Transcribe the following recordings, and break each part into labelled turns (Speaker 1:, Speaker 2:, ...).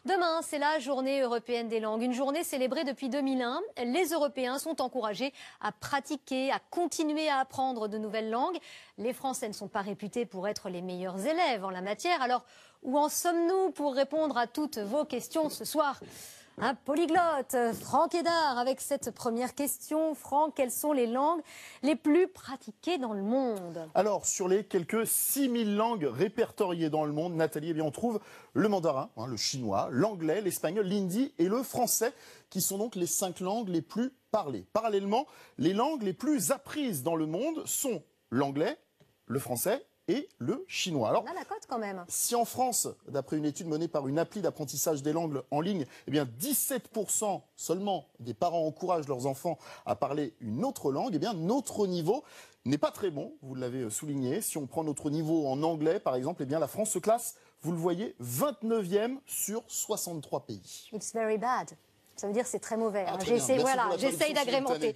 Speaker 1: Demain, c'est la journée européenne des langues, une journée célébrée depuis 2001. Les Européens sont encouragés à pratiquer, à continuer à apprendre de nouvelles langues. Les Français ne sont pas réputés pour être les meilleurs élèves en la matière. Alors, où en sommes-nous pour répondre à toutes vos questions ce soir? Un polyglotte, Franck Hédard, avec cette première question. Franck, quelles sont les langues les plus pratiquées dans le monde?
Speaker 2: Alors, sur les quelques 6000 langues répertoriées dans le monde, Nathalie, eh bien, on trouve le mandarin, le chinois, l'anglais, l'espagnol, l'hindi et le français, qui sont donc les 5 langues les plus parlées. Parallèlement, les langues les plus apprises dans le monde sont l'anglais, le français et le chinois. Alors,
Speaker 1: on a la cote quand même.
Speaker 2: Si en France, d'après une étude menée par une appli d'apprentissage des langues en ligne, eh bien 17% seulement des parents encouragent leurs enfants à parler une autre langue, eh bien notre niveau n'est pas très bon, vous l'avez souligné. Si on prend notre niveau en anglais, par exemple, eh bien la France se classe, vous le voyez, 29e sur 63 pays.
Speaker 1: It's very bad. Ça veut dire que c'est très mauvais. J'essaye d'agrémenter.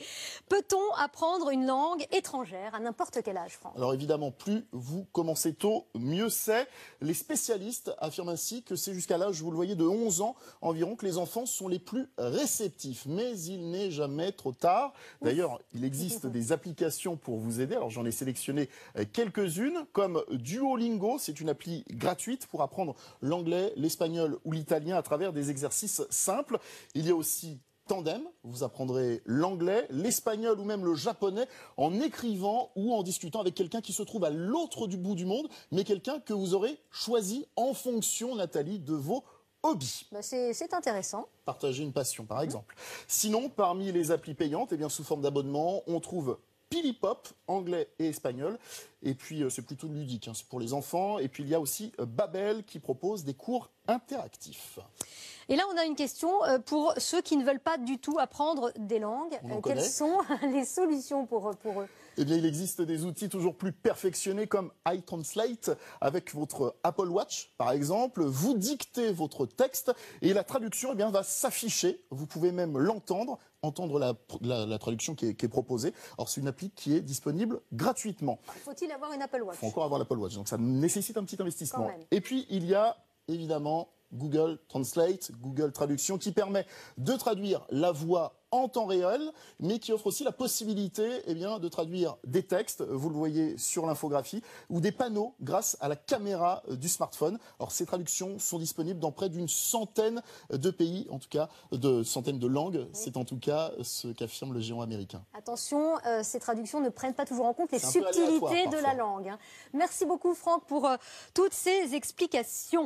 Speaker 1: Peut-on apprendre une langue étrangère à n'importe quel âge, Franck?
Speaker 2: Alors évidemment, plus vous commencez tôt, mieux c'est. Les spécialistes affirment ainsi que c'est jusqu'à l'âge, vous le voyez, de 11 ans environ que les enfants sont les plus réceptifs. Mais il n'est jamais trop tard. D'ailleurs, il existe des applications pour vous aider. Alors j'en ai sélectionné quelques-unes, comme Duolingo. C'est une appli gratuite pour apprendre l'anglais, l'espagnol ou l'italien à travers des exercices simples. Il y a aussi Tandem, vous apprendrez l'anglais, l'espagnol ou même le japonais en écrivant ou en discutant avec quelqu'un qui se trouve à l'autre bout du monde, mais quelqu'un que vous aurez choisi en fonction, Nathalie, de vos hobbies.
Speaker 1: C'est intéressant.
Speaker 2: Partager une passion, par exemple. Sinon, parmi les applis payantes, eh bien, sous forme d'abonnement, on trouve Pilipop, anglais et espagnol. Et puis, c'est plutôt ludique, c'est pour les enfants. Et puis, il y a aussi Babel qui propose des cours interactifs.
Speaker 1: Et là, on a une question pour ceux qui ne veulent pas du tout apprendre des langues. Quelles sont les solutions pour eux?
Speaker 2: Eh bien, il existe des outils toujours plus perfectionnés comme iTranslate avec votre Apple Watch, par exemple. Vous dictez votre texte et la traduction eh bien, va s'afficher. Vous pouvez même l'entendre, entendre la traduction qui est proposée. Alors, c'est une appli qui est disponible gratuitement.
Speaker 1: Faut-il avoir une Apple Watch?
Speaker 2: Il faut encore avoir l'Apple Watch, donc ça nécessite un petit investissement. Et puis, il y a évidemment Google Translate, Google Traduction, qui permet de traduire la voix en temps réel, mais qui offre aussi la possibilité eh bien, de traduire des textes, vous le voyez sur l'infographie, ou des panneaux grâce à la caméra du smartphone. Alors ces traductions sont disponibles dans près d'une centaine de pays, en tout cas de centaines de langues. C'est en tout cas ce qu'affirme le géant américain.
Speaker 1: Attention, ces traductions ne prennent pas toujours en compte les subtilités de la langue. Merci beaucoup Franck pour toutes ces explications.